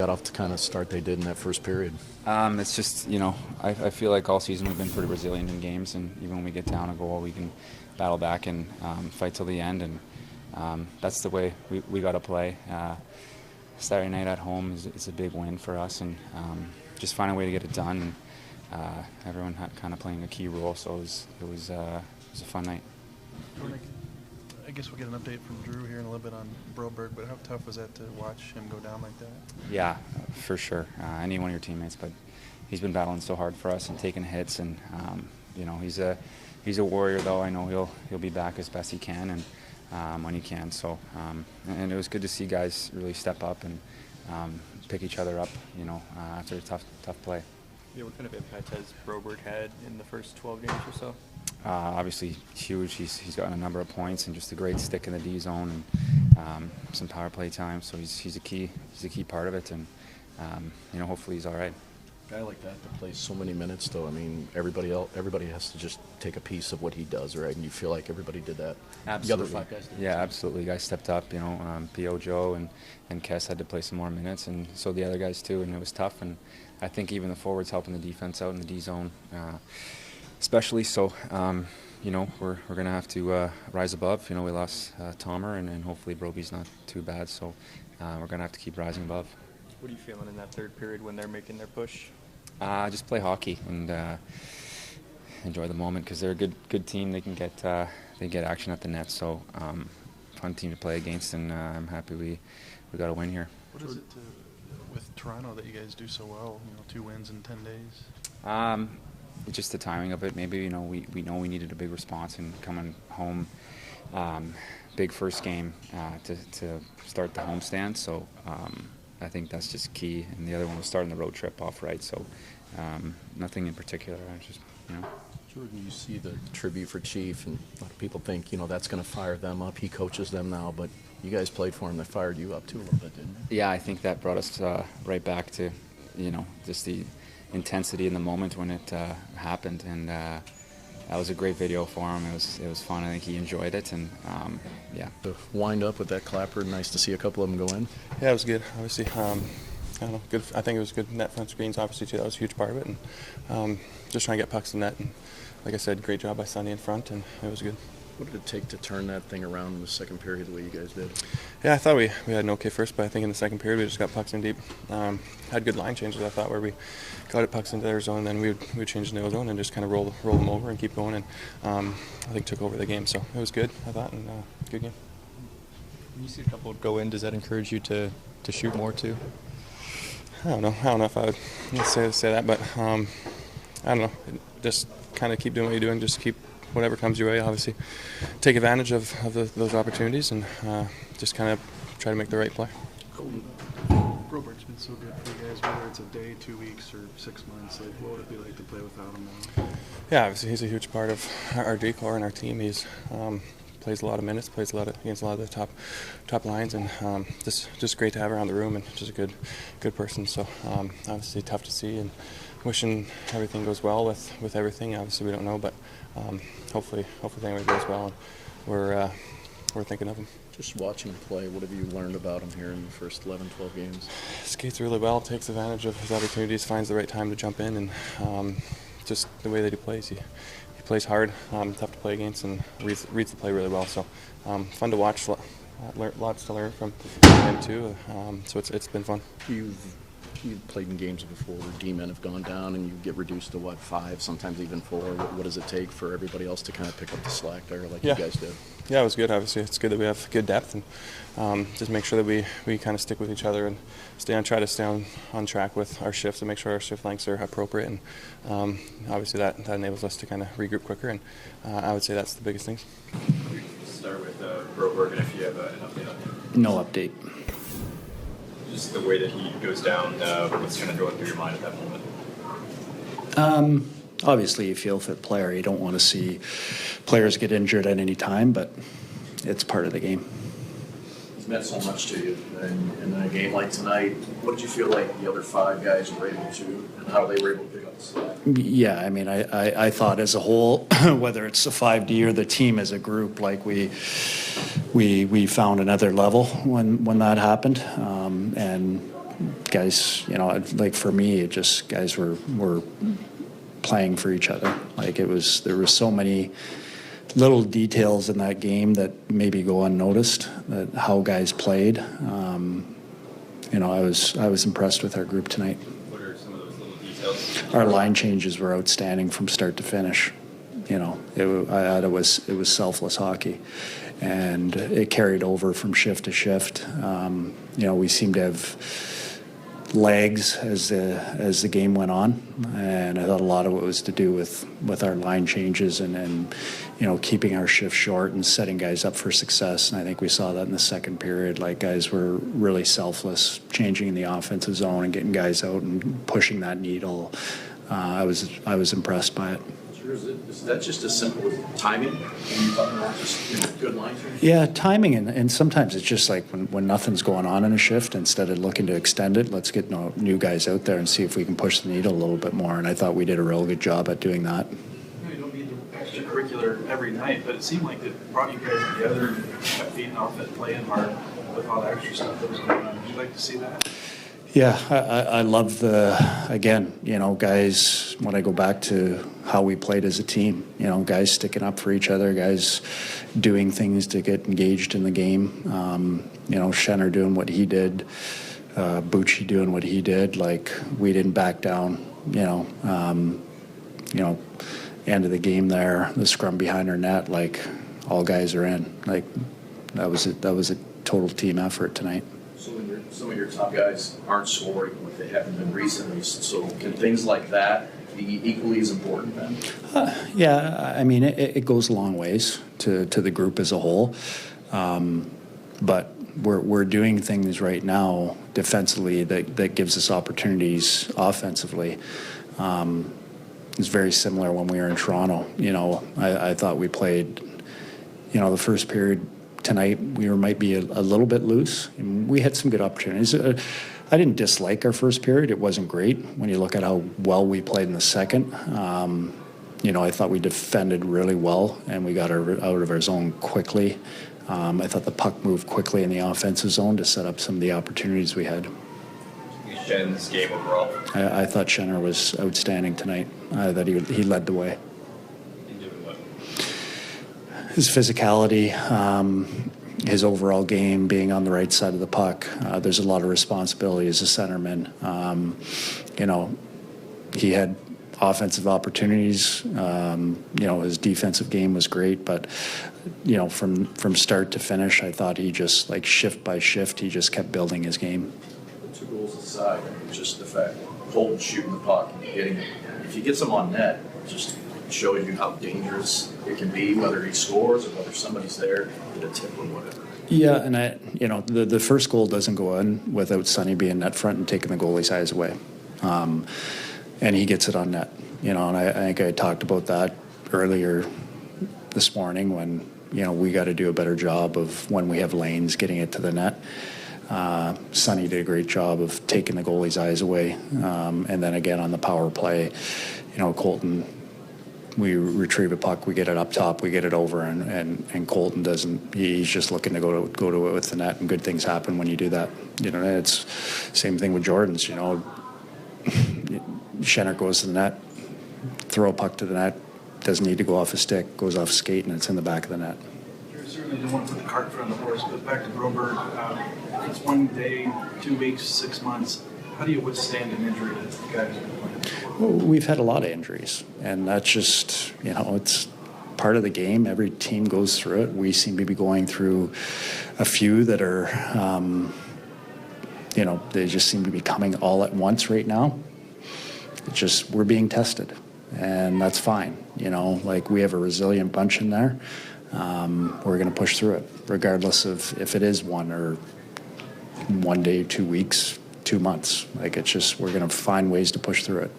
got off the kind of start they did in that first period? It's just, I feel like all season we've been pretty resilient in games, and even when we get down a goal, we can battle back and fight till the end, and that's the way we got to play. Saturday night at home is a big win for us, and just find a way to get it done. And, everyone had kind of playing a key role, so it was a fun night. I guess we'll get an update from Drew here in a little bit on Broberg, but how tough was that to watch him go down like that? Yeah, for sure. Any one of your teammates, but he's been battling so hard for us and taking hits, and he's a warrior. Though I know he'll be back as best he can and when he can. So and it was good to see guys really step up and pick each other up. After a tough play. Yeah, what kind of impact has Broberg had in the first 12 games or so? Obviously huge. He's gotten a number of points and just a great stick in the D zone and some power play time. So he's a key part of it, and hopefully he's all right. A guy like that plays so many minutes, though. I mean, everybody has to just take a piece of what he does, right? And you feel like everybody did that. Absolutely. The other 5 guys did. Yeah, absolutely. Guys stepped up. P.O. Joe and Kess had to play some more minutes, and so the other guys too. And it was tough. And I think even the forwards helping the defense out in the D zone, especially. So we're going to have to rise above. We lost Tomer, and hopefully Broby's not too bad. So we're going to have to keep rising above. What are you feeling in that third period when they're making their push? Just play hockey and enjoy the moment, because they're a good team. They can get action at the net. So fun team to play against, and I'm happy we got a win here. What is it with Toronto that you guys do so well? 2 wins in 10 days. Just the timing of it. Maybe we know we needed a big response and coming home. Big first game to start the homestand. So. I think that's just key, and the other one was starting the road trip off right, so nothing in particular. I just, Jordan, you see the tribute for Chief, and a lot of people think, that's going to fire them up. He coaches them now, but you guys played for him. That fired you up too a little bit, didn't it? Yeah, I think that brought us right back to, just the intensity in the moment when it happened, and that was a great video for him. It was fun. I think he enjoyed it, and yeah. To wind up with that clapper, nice to see a couple of them go in. Yeah, it was good. Obviously, I don't know. Good. I think it was good net front screens. Obviously, too. That was a huge part of it, and just trying to get pucks in net. And like I said, great job by Sonny in front, and it was good. What did it take to turn that thing around in the second period the way you guys did? Yeah, I thought we had an okay first, but I think in the second period we just got pucks in deep. Had good line changes, I thought, where we got it pucks into their zone, then we would change into their zone and just kind of roll them over and keep going. And I think took over the game, so it was good, I thought, and good game. When you see a couple go in, does that encourage you to shoot more too? I don't know if I would say that, but I don't know. Just kind of keep doing what you're doing. Just keep whatever comes your way. Obviously, take advantage of those opportunities and just kind of try to make the right play. Broberg's been so good for you guys, whether it's a day, 2 weeks, or 6 months. Like, what would it be like to play without him now? Yeah, obviously he's a huge part of our D-core and our team. He's plays a lot of minutes, plays against a lot of the top lines, and just great to have around the room, and just a good person. So obviously tough to see, and wishing everything goes well with everything. Obviously we don't know, but hopefully everything goes well, and we're thinking of him. Just watching him play, what have you learned about him here in the first 11, 12 games? Skates really well, takes advantage of his opportunities, finds the right time to jump in, and just the way that he plays. He plays hard, tough to play against, and reads the play really well. So fun to watch, lots to learn from him too. So it's been fun. You've played in games before where D-men have gone down and you get reduced to 5, sometimes even 4. What does it take for everybody else to kind of pick up the slack there like you guys did? Yeah, it was good. Obviously, it's good that we have good depth, and just make sure that we kind of stick with each other and try to stay on track with our shifts and make sure our shift lengths are appropriate. And obviously that enables us to kind of regroup quicker. And I would say that's the biggest things. Start with Broberg, and if you have an update on him. No update. Just the way that he goes down, what's kind of going through your mind at that moment? Obviously, you feel for the player. You don't want to see players get injured at any time, but it's part of the game. He's meant so much to you in a game like tonight. What did you feel like the other 5 guys were able to, and how they were able to pick up the slack? Yeah, I mean, I thought as a whole, whether it's the 5D or the team as a group, like we found another level when that happened, and guys, like for me, it just guys were playing for each other. Like there were so many little details in that game that maybe go unnoticed, that how guys played. I was impressed with our group tonight. What are some of those little details? Our line changes were outstanding from start to finish. I thought it was selfless hockey, and it carried over from shift to shift. We seemed to have legs as the game went on, and I thought a lot of it was to do with our line changes and keeping our shift short and setting guys up for success. And I think we saw that in the second period. Like, guys were really selfless, changing in the offensive zone and getting guys out and pushing that needle. I was impressed by it. Is that just as simple as timing? When you're talking about just good line change? Yeah, timing, and sometimes it's just like when nothing's going on in a shift, instead of looking to extend it, let's get new guys out there and see if we can push the needle a little bit more. And I thought we did a real good job at doing that. You don't need the extracurricular every night, but it seemed like it brought you guys together and kept feeding off it, playing hard with all the extra stuff that was going on. Would you like to see that? Yeah, I love guys, when I go back to how we played as a team, guys sticking up for each other, guys doing things to get engaged in the game. Schenner doing what he did, Bucci doing what he did. Like, we didn't back down, end of the game there, the scrum behind our net, like, all guys are in. Like, that was a total team effort tonight. Some of your top guys aren't scoring like they haven't been recently. So can things like that be equally as important then? Yeah, I mean, it goes a long ways to the group as a whole. But we're doing things right now defensively that gives us opportunities offensively. It's very similar when we were in Toronto. I thought we played, the first period tonight, we might be a little bit loose. And we had some good opportunities. I didn't dislike our first period. It wasn't great when you look at how well we played in the second. I thought we defended really well, and we got out of our zone quickly. I thought the puck moved quickly in the offensive zone to set up some of the opportunities we had. Shen's game overall. I thought Schenner was outstanding tonight. I thought he led the way. His physicality, his overall game, being on the right side of the puck. There's a lot of responsibility as a centerman. He had offensive opportunities. His defensive game was great, but from start to finish, I thought he just, like, shift by shift, he just kept building his game. The 2 goals aside, just the fact Colton shooting the puck and hitting it. If he gets them on net, just shows you how dangerous it can be, whether he scores or whether somebody's there, get a tip or whatever. Yeah, and the first goal doesn't go in without Sonny being net front and taking the goalie's eyes away, and he gets it on net. And I think I talked about that earlier this morning when we got to do a better job of when we have lanes getting it to the net. Sonny did a great job of taking the goalie's eyes away, and then again on the power play, Colton. We retrieve a puck, we get it up top, we get it over, and Colton doesn't. He's just looking to go to it with the net, and good things happen when you do that. It's same thing with Jordan's. Schenner goes to the net, throw a puck to the net, doesn't need to go off a stick, goes off a skate, and it's in the back of the net. You certainly didn't want to put the cart in front of the horse, but back to Broberg. It's 1 day, 2 weeks, 6 months. How do you withstand an injury that the guys have been playing? Well, we've had a lot of injuries, and that's just, it's part of the game. Every team goes through it. We seem to be going through a few that are, they just seem to be coming all at once right now. It's just, we're being tested, and that's fine. We have a resilient bunch in there. We're going to push through it, regardless of if it is 1 day, 2 weeks, 2 months. It's just, we're going to find ways to push through it.